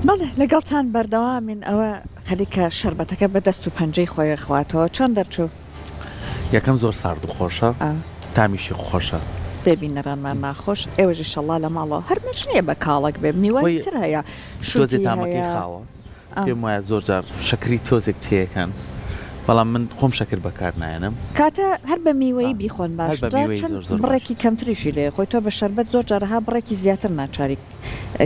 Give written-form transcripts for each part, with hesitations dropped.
بەڵێ لەگەڵتان بەردەوامین ئەوە خەریکە شەربەتەکە بەدەست و پەنجەی خۆی خواتەوە چۆن دەرچوو؟ یەکەم زۆر سارد و خۆشە تامیشی خۆشە بێبی نەرانمان ناخۆش ئێوەژی شەڵا لە ماڵەوە هەرمەش نییە بە کاڵک بێ میوەی تر هەیە شوزی تامەکەی خاوە پێم وایە زۆر جار شەکری تۆزێک تێەکەن بەڵام من خۆم شەکر بەکار نایەنم کاتە هەر بە میوەی بیخۆن باش بڕێکی کەمتریشی لێ خۆی تۆ بە شەربەت زۆر جارها بڕێکی زیاتر ناچاری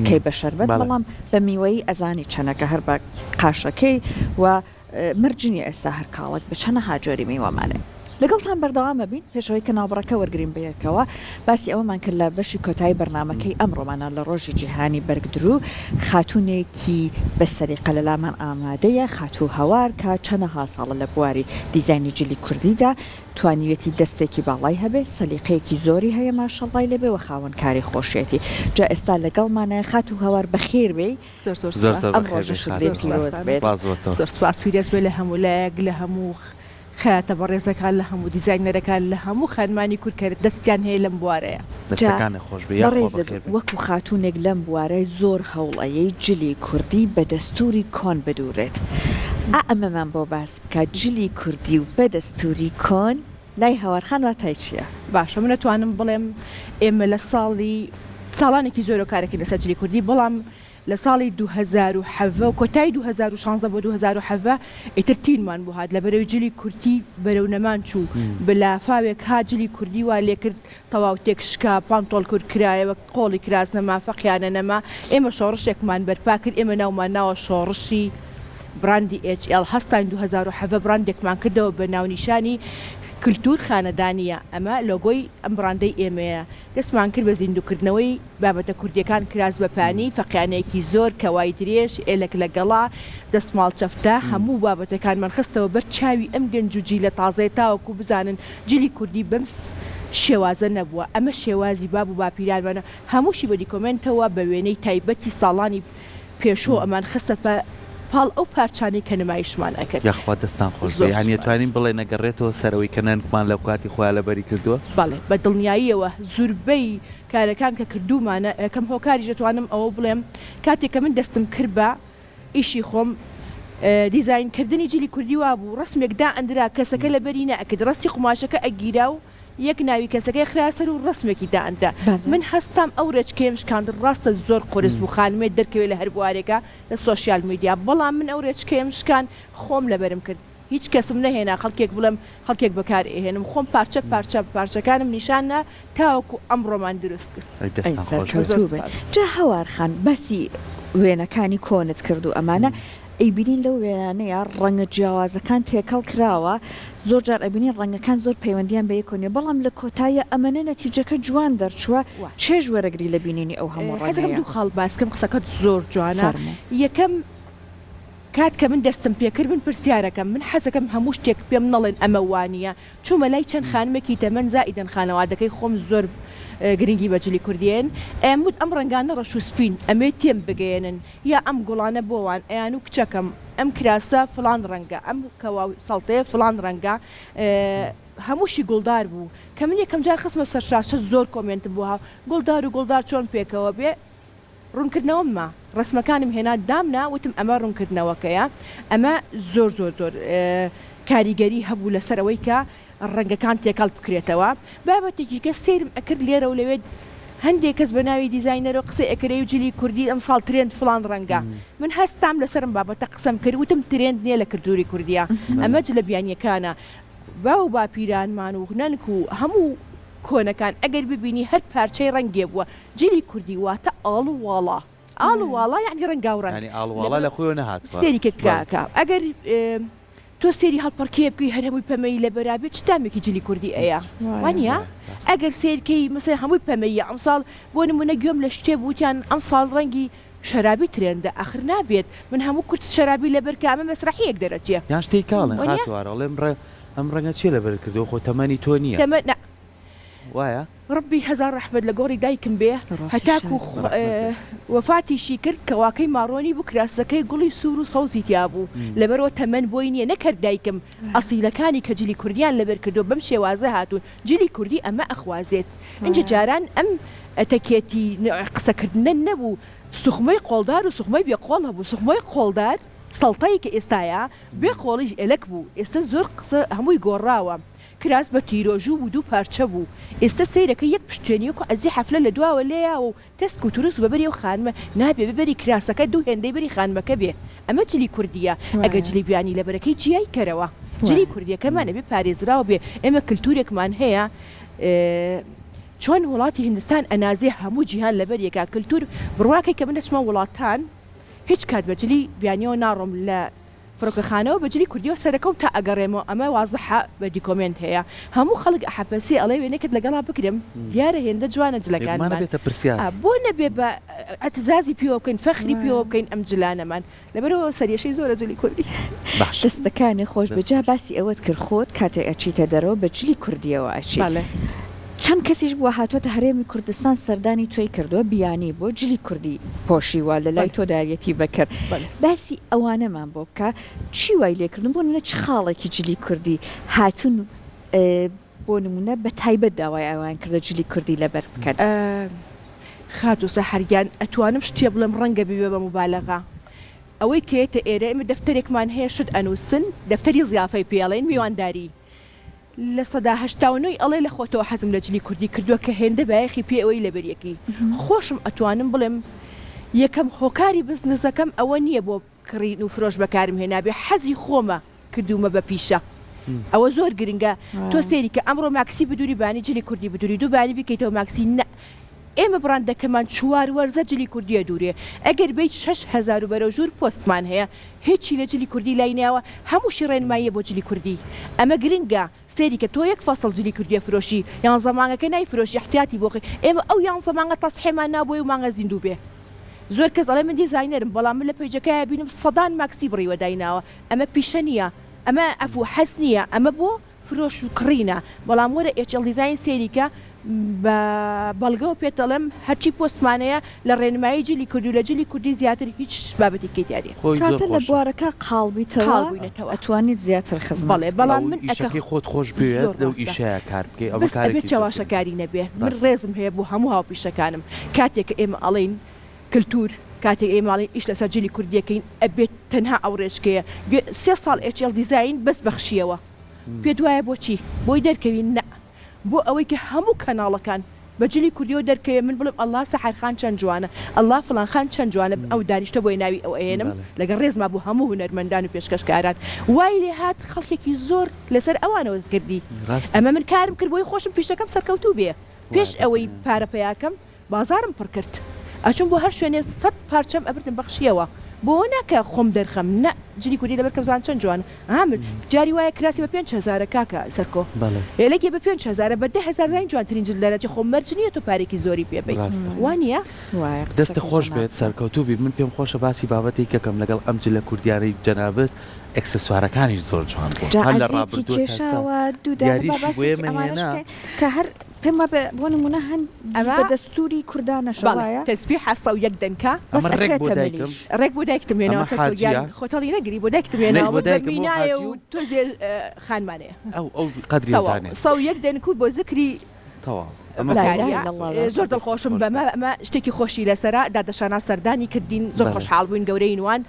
کەی بە شەربەت بەڵام بە میوەی ئەزانی چەنەکە هەر بە قاشەکەی و مرجنی ئێستا هەر کاڵک بە چەنە هاجۆری میوەمانێ لەگەڵتان بەردەوامە بین پێشەوەی کە ناوبڕەکە وەرگرین بەیەکەوە باسی ئەوەمان کرد لە بەشی کۆتایی بەرنامەکەی ئەمڕۆمانە لە ڕۆژی جیهانی بەرگدرو خاتونێکی بە سەریقە لە لامان ئامادەیە خاتوو هەوار کە چەندەها ساڵە لە بواری دیزایانی جلی کوردیدا توانیوێتی دەستێکی باڵای هەبێ سەلیقەیەکی زۆری هەیە ماشەڵڵای لەبێ و خاوەن کاری خۆشیێتی جا ئێستا لەگەڵمانە خاتوو هەوار بەخێر بێ ئەم ڕۆژەش پیرۆز بێت زۆر سوپاس پیرۆز بێ لە هەموو لایەک لە هەموو خاتە بەڕێزەکان لە هەموو دیزاینەرەکان لە هەموو خانمانی کورکرد دەستیان هەیە لەم بوارەیە دەستەکانی خۆش وەکو خاتونێک لەم بوارەی زۆر هەوڵەیەی جلی کوردی بە دەستوری کۆن بدورێت ئەمەمان بۆ باس بکە جلی کوردی و بە دەستوری کۆن لای هەوارخان واتای چییە؟ باشە من نەتوانم بڵێم ئێمە لە ساڵانێکی زۆر کارێکی لەسەر جلی کوردی بەڵام لە ساڵی 2007 و کۆتایی 2016 بۆ 2007 ئیتر تینمان بوو هات لە بەرەو جلی کوردی بەرەو نەمان چوو بەلافاوێک ها جلی کوردی وا لێ کرد تەواو تێکشکا پانتۆڵ کورد کرایەوە قۆڵی کراس نەما فەقیانە نەما ئێمە شۆڕشێکمان بەرپا کرد ئێمە ناومان ناوە شۆڕشی براندی HL هەستان 2007 براندێکمان کردەوە بە ناونیشانی کللتور خانەدانیە ئەمە لۆگۆی ئەم براندەی ئێمەیە دەستمان کرد بە زیندوکردنەوەی بابەتە کوردیەکان کراس بەپانی فەقیانەیەکی زۆر کەوای درێژ ئێلک لە گەڵا دەستماڵ چەفتە هەموو بابەتەکانمان خستەوە بەر چاوی ئەم گەنجوجی لە تازای تاوەکو بزانن جلی کوردی بەمس شێوازە نەبووە ئەمە شێوازی باب و باپیرانمانە هەمووشی بە دیکۆمنتەوە بە وێنەی تایبەتی ساڵانی پێشۆ ئەمان خستە پاڵ ئەو پارچانی کە نمایشمان ئەکرد یاخوا دەستان خۆش هەنیە توانین بڵێ نەگەڕێتەوە سەرەوەی کە نەنگمان لە کاتی خۆیان لەبەری کردووە بەڵێ بە دڵنیاییەوە زوربەی کارەکان کە کردومانە ئەکەم هۆکاری دەتوانم ئەوە بڵێم کاتێک کە من دەستم کرد بە ئیشی خۆم دیزاینکردنی جلی کوردی وا بوو ڕسمێکدا ئەندرا کەسەکە لەبەری نەئەکرد ڕستی قماشەکە ئەگیرا و یەک ناوی کەسەکەی خراسەر و ڕسمێکی دائەندا من هەستام ئەو ڕێچکەم شکاند ڕاستە زۆر قرس بوو خانمێت دەرکەوێت لە هەر بوارێکە لە سۆشیال میدیا بەڵام من ئەو ڕێچکەم شکان خۆم لەبەرم کرد هیچ کەسم نەهێنا خەڵکێک بڵم خەڵکێک بەکار ئێهێنم خۆم پارچەکانم نیشانە تاوەکو ئەمڕۆمان دروست کرد جا هەوارخان باسی وێنەکانی کۆنت کرد و ئەمانە ئەیبینین لەو وێنانەیە ڕەنگە جیاوازەکان تێکەڵ کراوە زۆر جار ئەبینین ڕەنگەکان زۆر پەیوەندیان بە یەکۆنیە بەڵام لە کۆتاییە ئەمەنە نەتیجەکە جوان دەرچووە چێژ وەرەگری لە بینینی ئەو هەموو ڕێزەکەم دوو خاڵ باسکەم قسەکەت زۆر جوانە یەکەم کات کە من دەستم پێکرد من پرسیارەکەم من حەزەکەم هەموو شتێک پێم نەڵێن ئەمە وانە چوومە لای چەند خانمێکی تەمەەن زائیدەن خانەوادەکەی خۆم زۆر گرنگی بە جلی کوردیێن ئەمود ئەم ڕنگانە ڕەش و سپین ئەمێ تێم بگەێنن یا ئەم گوڵانە بۆوان ئەیان و کچەکەم ئەم کراسە فلان ڕەنگە ئەم کەوا سەڵتەیە فلان ڕەنگە هەمووشی گوڵدار بوو کە من یەکەم جار خستمە سەرشاشە زۆر کۆمنت بووە گوڵدار چۆن پێکەوە بێ ڕوونکردنەوەمە ڕسمەکانم هێنا دامنا وتم ئەمە ڕوونکردنەوەکەیە ئەمە زۆر کاریگەری هەبوو لەسەرەوەی کە ڕەنگەکان تێکەڵ بکرێتەوە بابەتێکی کە سێرم ئەکرد لێرە و لەوێت هەندێک کەس بە ناوی دیزاینەرەوە قسەی ئەکرێ و جلی کوردی ئەم ساڵ ترێند فلان ڕەنگە من هەستام لەسرم بابەتە قسەم کرد وتم ترێند نییە لە کردوری کوردیە ئەمە جلە بیانیەکانە باو باپیرانمان و نەنک و هەموو کۆنەکان ئەگەر ببینی هەر پارچەی ڕەنگێ بووە جلی کوردی واتە ئاڵوواڵە یعنی ڕەنگاوڕەن ئاڵوواڵە لە خۆی نەهات سێریکە کاکە ئەگەر تۆ سێری هەڵپەرکێ بکەی هەر هەمووی پەمەی لە بەرابێت چتامێکی جلی کوردی ئەیە وانە ئەگەر سێرکەی مەسەر هەمووی پەمەیە ئەم ساڵ بۆ نمونە گوێم لە شتێ بوتیان ئەم ساڵ ڕەنگی شەرابی ترێندە ئەخر نابێت من هەموو کورت شەرابی لەبەر کە ئەمە مەسرحیەک دەرەچێ یان شتەی کاڵن خاتووارەڵێ ئەم ڕەنگە چێ لەبەر کردەوە خۆ تەمەنی تۆ نییە وایە ڕبی هەزار ڕەحمەت لە گۆڕی دایکم بێ هەتاکو وەفاتیشی کرد کەواکەی ماڕۆنی بوو کراسەکەی گوڵی سوور و سەوزی تیا بوو لەبەرەوە تەمەەن بۆی نییە نەکرد دایکم ئەسیلەکانی کە جلی کوردیان لەبەر کردو بەم شێوازە هاتوون جلی کوردی ئەمە ئەخوازێت اینجا جاران ئەم ئەتەکێتی قسەکردنە نەبوو سوخمەی قۆڵدار و سوخمەی بێقۆڵ هەبوو سوخمەی قۆڵدار سەڵتەی کە ئێستاە بێقۆڵیش ئێلک بوو ئێستا زۆر قسە هەمووی گۆڕاوە کراس بە تیرۆژوو بوو دوو پارچە بوو ئێستا سیرەکە یەک پشتێنیوکە ئەزی حەفلە لە دواوە لێە و تەسک و توروس بەبەری و خانمە نابێ ببەری کراسەکە دوو هێندەی بەری خانمەکە بێ ئەمە جلی کوردیە ئەگە جلی بیانی لەبەرەکەی جیای کەرەوە جلی کوردیەکەمانە بێ پارێزراوە بێ ئێمە کللتورێکمان هەیە چۆن وڵاتی هندستان ئەنازێ هەموو جیهان لەبەر یەکا کللتور بڕواکەی کە منەچمە وڵاتان هیچ کات بەجلی بیانیەوە ناڕۆم لە فڕۆکەخانەوە بەجلی کوردیەوە سەرەکەم تا ئەگەڕێمەوە ئەمە وازەحە بە دیکۆمنت هەیە هەموو خەڵک ئەحەپەسی ئەڵێ وێنێکت لەگەڵا بکرم دیارە هێندە جوانە جلەکانمان بۆ نەبێ بە ئەتزازی پێوە بکەین فەخری پێوە بکەین ئەم جلانەمان لەبەرەوە سەریەشەی زۆرە جلی کوردی دەستەکانی خۆش بەجا باسی ئەوەت کرد خۆت کاتێ ئەچیتە دەرەوە بەجلی کوردیەوە ئەچی چەند کەسیش بووە هاتوۆتە هەرێمی کوردستان سەردانی توی کردووە بیانی بۆ جلی کوردی پۆشیوە لە لای تۆداریەتی بەکرد باسی ئەوانەمان بۆ بکە چی وای لێکردن بۆ نە چ خاڵێکی جلی کوردی هاتون بۆ نمونە بە تایبەت داوای ئەوان کردە جلی کوردی لەبەر بکەن خاتوسە هەرگیان ئەتوانم شتێ بڵم ڕەنگە ببێ بە مبالەغا ئەوەی کێتە ئێرە ئێمە دەفتەرێکمان هەیە شت ئەنووسن دەفتەری زیافەی پێڵێن میوانداری لە سەدا هەشتاونەوەی ئەڵێ لە خۆتەوە حەزم لە جلی کوردی کردووە کە هێندە بایەخی پێ ئەوەی لەبەریەکی خۆشم ئەتوانم بڵێم یەکەم هۆکاری بزنسەکەم ئەوە نییە بۆ کڕین و فرۆش بەکارم هێنابێ حەزی خۆمە کردومە بە پیشە ئەوە زۆر گرنگە تۆ سێری کە ئەمڕۆ ماکسی بدووری بانی جلی کوردی بدووری دوو بانی بکەیتەوە ماکسی نە ئێمە بڕاندەکەمان چوار وەرزە جلی کوردیە دوورێ ئەگەر بیت 6,000 بەرەو ژوور پۆستمان هەیە هیچی لە جلی کوردی لای ناوە هەمووشی ڕێنماییە بۆ جلی کوردی ئەمە گرنگە سێری کە تۆ یەک فەسڵ جلی کوردیە فرۆشی یان زەمانەکە نایفرۆشی احتیاتی بۆقی ئێمە ئەو یان زەمانە تەسحێمان نابووی و مانگە زیندوو بێ زۆر کەس ئەڵێ من دیزاینەرم بەڵام من لە پێیجەکەیە بینم سەدان ماکسی بڕیوە دایناوە ئەمە پیشە نییە ئەمە ئەفوو حەس نییە ئەمە بۆ فرۆش و کڕینە بەڵام وەرە HL دیزاین سێریکە بە بەڵگەوە پێتەڵم هەرچی پۆستمانەیە لە ڕێنمایی جلی کوردی و لە جلی کوردی زیاتر هیچ بابەتێکی دیارە کاتە لە بوارەکە قاڵبیتەوە ئەتوانیت زیاتر خزم بەڵام من ئەەکەی خۆت خۆش بێت لەو ئیشەیە کار بکەی ئەوە ئەبێت چاواشەکاری نەبێ من ڕێزم هەیە بۆ هەموو هاوپیشەکانم کاتێک ئێمە ئەڵین کللتور کاتێک ئێماڵی ئیش لەسەر جلی کوردیەکەین ئەبێت تەنها ئەو ڕێژکەیە 3 ساڵ HL دیزاین بەس بەخشیەوە پێ دوایە بۆچی بۆی دەرکەوین نە بۆ ئەوەی کە هەموو کەناڵەکان بەجلی کوردیەوە دەرکەوێ من بڵم ئەلله سەحرخان چەند جوانە ئەلله فڵانخان چەند جوانە ئەو دانیشتە بۆی ناوی ئەو ئێنم لەگەڵ ڕێزما بوو هەموو هونەرمەندان و پێشکەشکاران وای لێ هات خەڵکێکی زۆر لەسەر ئەوانەوە کردی ئەمە من کارم کرد بۆی خۆشم پیشەکەم سەرکەوتوو بێ پێش ئەوەی پارەپەیاکەم بازارم پڕ کرد ئەچون بۆ هەر شوێنێ 100 پارچەم ئەبردم بەخشیەوە بۆ ناکە خۆم دەرخەم نە جلی کوردی لەبەر کەزان چەند جوان ئامر جاری وایە کراسی بە 5,000 کاکە سەرکۆ لەگە بە 5,000 بە 10,000 زین جوانترین جل دەرەجە خۆم مەرجنیە تو پارێکی زۆری پێبێت وانە دەستە خۆش بێت سەرکەوتوبی من پێم خۆشە باسی بابەتی کەکەم لەگەڵ ئەم جلە کوردیانەی جەنابەت ئەکسسوارەکانی زۆر جوان بوو هەر لە ڕابردووەوە دوو کە هەر پێمە بۆ نمونە هەن بە دەستوری کوردانە شڵایە تەسبیح حەسە و یەک دەنکە ڕێک بۆ دایکتم هێناوە خۆتەڵی نەگری بۆ دایکتم هێناوە مینایە و تۆ خانمانەیە ئەو قەدری زانێت سەو یەک دەنک و بۆ زکری زۆر دڵخۆشم بەمە ئەمە شتێکی خۆشی لەسەرا دادەشانە سەردانی کردین زۆر خۆشحاڵ بووین گەورەی نوان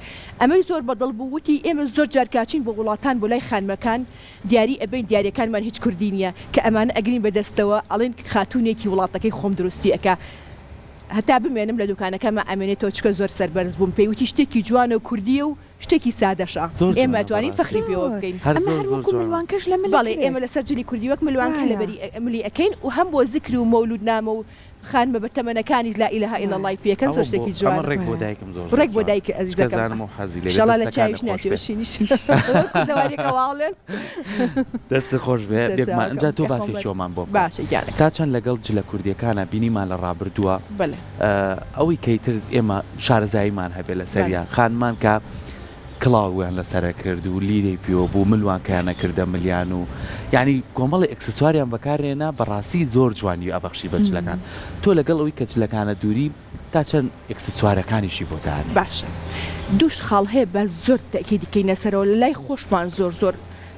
ئەمەی زۆر بەدڵ بوو وتی ئێمە زۆر جارکاچین بۆ وڵاتان بۆ لای خانمەکان دیاری ئەبین دیارەکانمان هیچ کوردی نییە کە ئەمانە ئەگرین بەدەستەوە ئەڵێن خاتونێکی وڵاتەکەی خۆم دروستی ئەکە هەتا بمێنم لە دوکانەکەمە ئەمێنێتەوە چکە زۆر سەربەرز بووم پێیوتی شتێکی جوانە و کوردیە و شتێکی سادەشە ئێمە توانین فەخری پێوە بکەین ملوانکەش لە بەڵێ ئێمە لەسەر جلی کوردی وەک ملوانکە لەبەری ملی ئەەکەین و هەم بۆ ذکر و مەولود نامە و خانمە بە تەمەنەکانی لا ئیلەها ئیلا الله پێکەن زۆر شتێکی جوان ڕێک بۆ دایکم زۆر ڕێک بۆ دایک ئەزیزەکەم شەڵا لە چاویش ناچێ بەشینیش دەواریەکەواڵێن دەست خۆش بێ بێکمان ئەنجا تۆ باسی شۆمان بۆ باشە گیانە تا چەند لەگەڵ جلە کوردیەکانە بینیمان لە ڕابردووە ئەوەی کەیتر ئێمە شارەزاییمان هەبێ لە سەریان خانمان کە کڵاویان لەسەرە کرد و لیرەی پێوە بوو ملوانکەیانە کردە ملیان و یعنی کۆمەڵی ئەکسسواریان بەکارێنە بەڕاستی زۆر جوانی ئەبەخشی بە جلەکان تۆ لەگەڵ ئەوەی کە جلەکانە دووری تا چەند ئەکسسوارەکانیشی بۆ دار باشە دووش خاڵ هەیە بە زۆر تەکی دیکەینە سەرەوە لە لای خۆشمان زۆر زۆر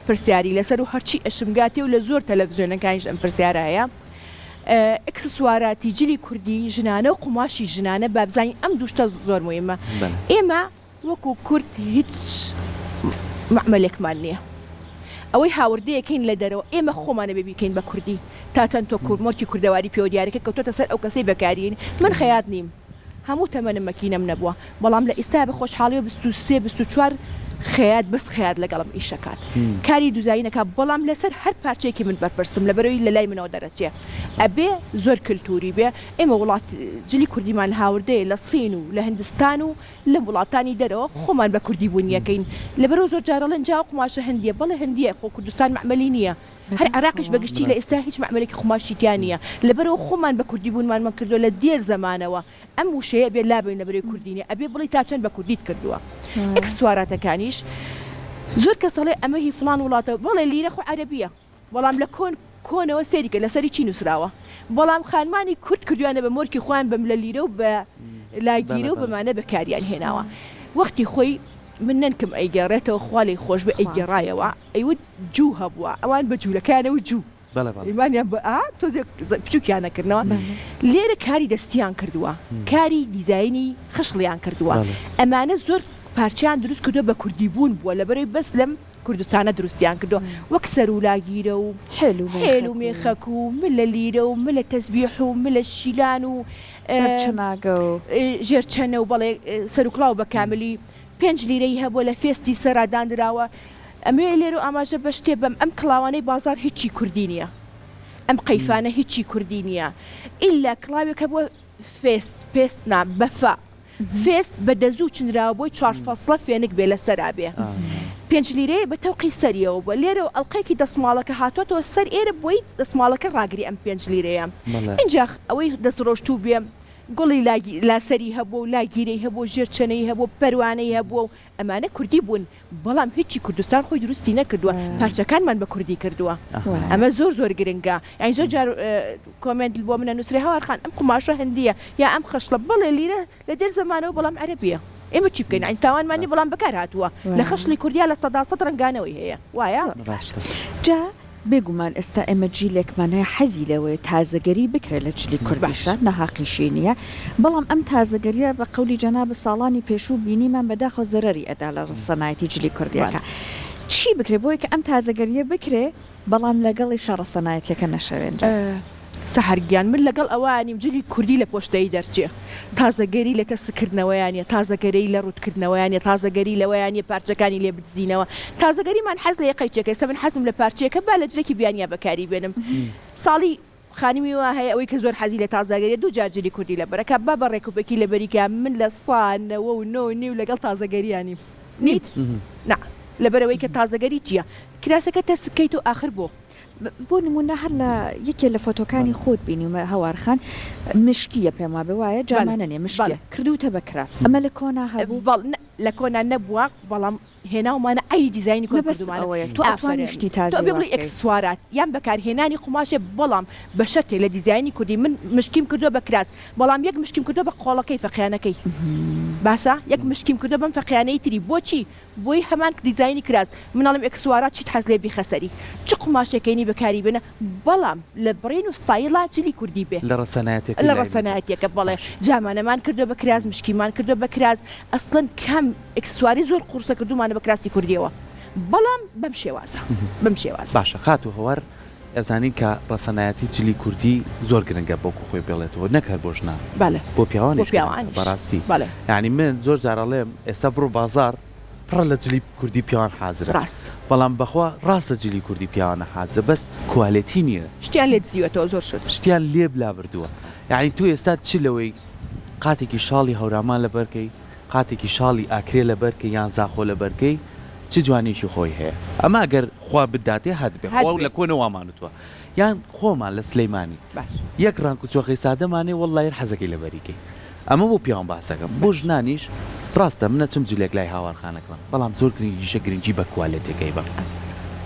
پرسیاری لەسەر و هەرچی ئەشمگاتی و لە زۆر تەلەڤیزیۆنەکانیش ئەم پرسیارە هەیە ئەکسسوارەتی جلی کوردی ژنانە و قوماشی ژنانە بابزانین ئەم دووشتە زۆر مهمە ئێمە وەکو کورد هیچ معمەلێکمان نییە ئەوەی هاوردەیەکەین لە دەرەوە ئێمە خۆمانە ببیکەین بە کوردی تا چەند تۆ کورمۆکی کوردەواری پێوە دیارەکە کەوتۆتە سەر ئەو کەسەی بەکارین من خەیات نیم هەموو تەمەنم مەکینەم نەبووە بەڵام لە ئێستا بە خۆشحاڵی و 23 24 خەیات بەس خەیات لەگەڵم ئیشەکات کاری دوزاینەکە بەڵام لەسەر هەر پارچێکی من بەرپرسم لەبەرەوەی لە لای منەوە دەرەچێ ئەبێ زۆر کللتوری بێ ئێمە وڵات جلی کوردیمان هاوردەیە لە سین و لە هندستان و لە وڵاتانی دەرەوە خۆمان بە کوردی بوونیەکەین لەبەرەوە زۆر جارەڵەن جا قماشە هەندیە بەڵێ هەندیە خۆ کوردستان معمەلی نییە هەر عراقیش بەگشتی لە ئێستا هیچ معمەلێکی خۆماشیتیان نییە لەبەرەوە خۆمان بە کوردی بوونمانمان کردو لە دێر زەمانەوە ئەم وشەیە بێ لابێن لەبەرەوەی کوردینە ئەبێ بڵی تا چەند بە کوردیت کردووە ئەکسسواراتەکانیش زۆر کەسەڵێ ئەمە هی فلان وڵاتە بەڵێ لیرە خۆ عەرەبیە بەڵام لە کۆنەوە سێریکە لەسەری چی نووسراوە بەڵام خانمانی کورد کردویانە بە مۆرکی خۆیان بەم لە لیرە و بە لاگیرە و بەمانە بەکاریان هێناوە وەختی خۆی من ننکم ئەیگەڕێتەوە خوالی خۆش بە ئەیگەڕایەوە ئەیوت جوو هەبووە ئەوان بە جوولەکانەوە جوو ئیمانیان بە تۆزێک بچووکیانەکردنەوە لێرە کاری دەستیان کردووە کاری دیزایانی خشڵیان کردووە ئەمانە زۆر پارچیان دروست کردو بە کوردی بوون بووە لەبەرەوەی بەس لەم کوردستانە دروستیان کردو وەک سەر و لاگیرە و حێل و مێخەک و ملە لیرە و ملە تەسبیح و ملە شیلان و ژێرچەنە و بەڵێ سەرکڵاو بە کاملی 5 لیرەی هەبووە لە فێستی سەرادانراوە ئەمێ لێرە و ئاماژە بە شتێ بەم ئەم کڵاوانەی بازار هیچی کوردی نییە ئەم قەیفانە هیچی کوردی نییە ئیلا کڵاوێکە بووە پێست نام بەفا فێست بە دەزوو چنراوە بۆی 4 فەسڵە فێنک بێ لە سەرابێ 5 لیرەیە بە تەوقی سەریەوە بە لێرە و ئەڵلقەیەکی دەسماڵەکە هاتوۆتەوە سەر ئێرە بۆی دەسماڵەکە ڕاگری ئەم 5 لیرەیە اینجا ئەوەی دەسڕۆشتوو بێ گوڵی لاسەری هەبوو و لاگیرەی هەبوو ژێرچەنەی هەبوو پەروانەی هەبوو و ئەمانە کوردی بوون بەڵام هیچی کوردستان خۆی دروستی نەکردووە پارچەکانمان بە کوردی کردووە ئەمە زۆر زۆر گرنگە یانی زۆر جار کۆمنت بۆ منە نووسری هاوارخان ئەم قماشە هەندیە یا ئەم خەشڵە بەڵێ لیرە لە دێر زەمانەوە بەڵام عەرەبیە ئێمە چی بکەین ئەین تاوانمانی بەڵام بەکار هاتووە لە خەشڵی کوردیا لە 100 ڕەنگانەوەی هەیە وایە جا بێگومان ئێستا ئێمە جیلێکمان هەیە حەزی لەوەی تازەگەری بکرێت لە جلی کوردیشە نەهاقیشی نییە بەڵام ئەم تازەگەریە بە قەولی جەناب ساڵانی پێشوو بینیمان بەداخۆ زەرەری ئەدا لە ڕسەنایەتی جلی کوردیەکە چی بکرێ بۆی کە ئەم تازەگەریە بکرێ بەڵام لەگەڵی شەڕسەنایەتەکە نەشەوێن سەحرگیان من لەگەڵ ئەوانیم جلی کوردی لە پۆشتایی دەرچێ تازەگەری لە تەسکردنەوەیانە تازەگەری لە ڕوودکردنەوەیانە تازەگەری لەوەیانە پارچەکانی لێ بتزینەوە تازەگەریمان حەز لە یەقەیچەکەی سە من حەزم لە پارچەکە با لە جلێکی بیانیا بەکاری بێنم ساڵی خانمی وە هەیە ئەوەی کە زۆر حەزی لە تازەگەری دوو جار جلی کوردی لە بەرەکە با بە ڕێکوپێکی لە بەریکە من لە سانەوە و نۆ نیو لەگەڵ تازەگەریانی نیت نا لەبەرەوەی کە تازەگەری چییە کراسەکە تەسکەیت و آخر بۆ نمونە هەر لە یەکێ لە فۆتۆکانی خۆت بینیمە هەوارخان مشکیە پێما بێ وایە جامانە نیە مشکە کردوتە بە کراس ئەمە لە کۆنا هەبوو لە کۆنا نەبووە بەڵام هێناومانە ئەی دیزایانی کۆمانەوەیە تو ئەتوانیشتی تازە بڵی ئەکسسوارات یان بەکارهێنانی قماشێ بەڵام بە شەرتێ لە دیزایانی کوردی من مشکیم کردو بە کراس بەڵام یەک مشکیم کردو بە قۆڵەکەی فەقیانەکەی باشە یەک مشکیم کردو بەم فەقیانەی تری بۆچی بۆی هەمان دیزایانی کراس مناڵم ئەکسسوارات چیت حەز لێ بیخەسەری چ قماشەکەینی بەکاری بنە بەڵام لە بڕین و ستایلا جلی کوردی بێ لە ڕسەنایەتێکە بڵێ جامانەمان کردو بە کراس مشکیمان کردو بە کراس ئەسڵەن کەم ئەکسسواری زۆر قورسە کردومانە بە کراسی کوردیەوە بەڵام بەم شێوازە باشە خات و هەوار ئەزانین کە ڕسەنایەتی جلی کوردی زۆر گرنگە بۆکو خۆی بێڵێتەوە نەکەر بۆ ژنان بۆ پیاوانی بەڕاستی یعنی من زۆر جارەڵێم ئێستا بڕۆ بازار پڕە لە جلی کوردی پیاوان حازرە بەڵام بەخوا ڕاستە جلی کوردی پیاوانە حازرە بەس کوالێتی نییە شتیان لێ دزیوەتەوە زۆر شتیان لێ بلا بردووە یعنی تو ئێستا چ لەوەی قاتێکی شاڵی هەورامان لە بەرکەی قاتێکی شاڵی ئاکرێ لە بەرکە یان زاخۆ لە بەرکەی چ جوانیشی خۆی هەیە ئەمە ئەگەر خوا بداتێ هەت بێ خوا لە کۆنەوامانوتوە یان خۆمان لە سلەیمانی یەک ڕانک و چۆخی سادەمانێ وەڵڵای حەزەکەی لە بەریکەی ئەمە بۆ پیاوان باسەکەم بۆ ژنانیش ڕاستە منە چم جلێک لای هاوارخانەکەم بەڵام زۆر گرنگیشە گرنگی بە کوالێتەکەی بە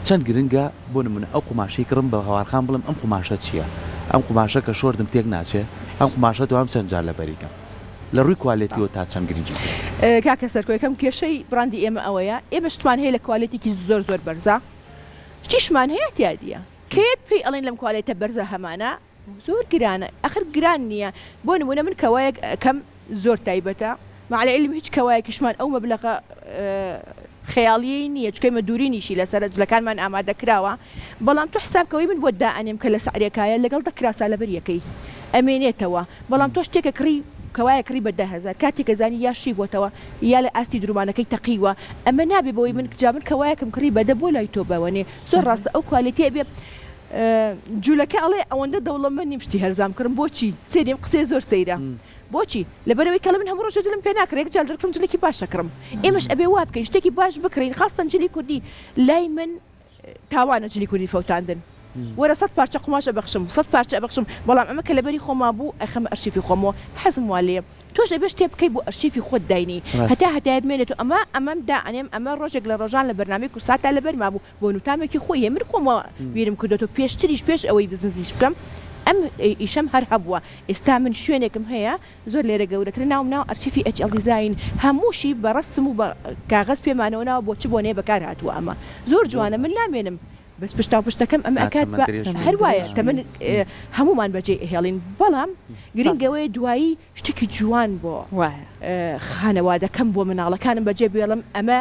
چەند گرنگە بۆ نمونە ئەو قماشەی کڕم بە هاوارخان بڵم ئەم قماشە چییە ئەم قماشە کە شۆردم تێک ناچێت ئەم قماشە تو ئەم چەند جار لە بەریکەم لە ڕووی کوالێتیەوە تا چەند گرنگی کاکە سەرکۆیەکەم کێشەی بڕاندی ئێمە ئەوەیە ئێمە شتمان هەیە لە کوالێتێکی زۆر زۆر بەرزە شتیشمان هەیە تیادیە کێت پێی ئەڵێن لەم کوالێتە بەرزە هەمانە زۆر گرانە ئەخر گران نییە بۆ نمونە من کەوایەک کەم زۆر تایبەتە مع العلم هیچ کەوایەکیشمان ئەو مەبلەغە خەیاڵی نییە چکەمە دوورینیشی لەسەر جلەکانمان ئامادە کراوە بەڵام تو حسابکەوەی من بۆ دائەنێم کە لە سعرێکایە لەگەڵ دەکراسا لەبەریەکەی ئەمێنێتەوە بەڵام تۆ شتێکە کڕی کەوایە کڕی بە 10,000 کاتێک گەزانی یا شی بۆتەوە یا لە ئاستی درومانەکەی تەقیوە ئەمە نابێ بەوەی من جا من کەوایەکم کڕی بەدە بۆ لای تۆ بەوەنێ زۆر ڕاستە ئەو کوالیتیە بێ جوولەکە ئەڵێ ئەوەندە دەوڵەمەند نیم شتی هەرزام کردم بۆچی سێدیم قسێ زۆر سەیرە بۆچی لەبەرەوەی کەڵە من هەموو ڕۆژە دلم پێ ناکرێت جال دەکەم جلێکی باشەکڕم ئێمەش ئەبێ وا بکەین شتێکی باش بکڕین خاستن جلی کوردی لای من تاوانە جلی کوردی فەوتاندن وەرە 100 پارچە قماشە بەخشم 100 پارچە بەخشم بەڵام ئەمە کە لەبەری خۆما بوو ئەخەمە ئەرشیفی خۆمەوە حەزم وا لێ تۆش ئەبێ شتێ بکەی بۆ ئەرشیفی خۆت داینی هەتا بمێنێت و ئەمەم دائەنێم ئەمە ڕۆژێک لە ڕۆژان لە بەرنامەی کورساتا لەبەر مابوو بۆ نوتامێکی خۆی من خۆمەوە ویرم کردێتەوە پێشتریش پێش ئەوەی بزنزیش بکەم ئەم ئیشەم هەر هەبووە ئێستا من شوێنێکم هەیە زۆر لێرە گەورەتر ناوم ناو ئەرشیفی HL دیزاین هەمووشی بە ڕسم و بە کاغەز پێمانەوە ناوە بۆچی بۆ نێ بەکار هاتووە ئەمە زۆر جوانە من نامێنم بەس پشتا پشتەکەم ئەمە ئەکات هەر وایە تەمەن هەمومان بەجێ هێڵین بەڵام گرنگەوەی دوایی شتێکی جوان بۆ خانەوادەکەم بۆ مناڵەکانم بەجێ بێڵم ئەمە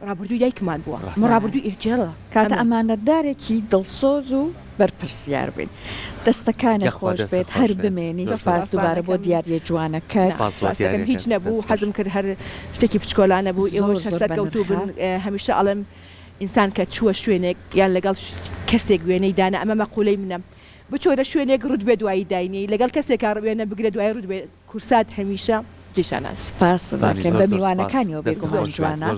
ڕابردووی دایکمان بووە ڕابردووی ئێجێڵە کاتە ئەمانەتدارێکی دڵسۆز و بەرپرسیار بین دەستەکانی خۆش بێت هەر بمێنی سپاس دووبارە بۆ دیاریە جوانەکە هیچ نەبوو حەزم کرد هەر شتێکی بچکۆلانە بوو ئێوە سەرکەوتوو بن هەمیشە ئەڵم ئینسان کە چووە شوێنێک یان لەگەڵ کەسێک وێنەی دانا ئەمە مەقولەی منە بچۆرە شوێنێک ڕوود بێ دوایی داینی لەگەڵ کەسێک وێنە بگرێت دوای ڕوود بێ کورسات هەمیشە جێشانە سپاس بە میوانەکانیەوە بێگومان جوانە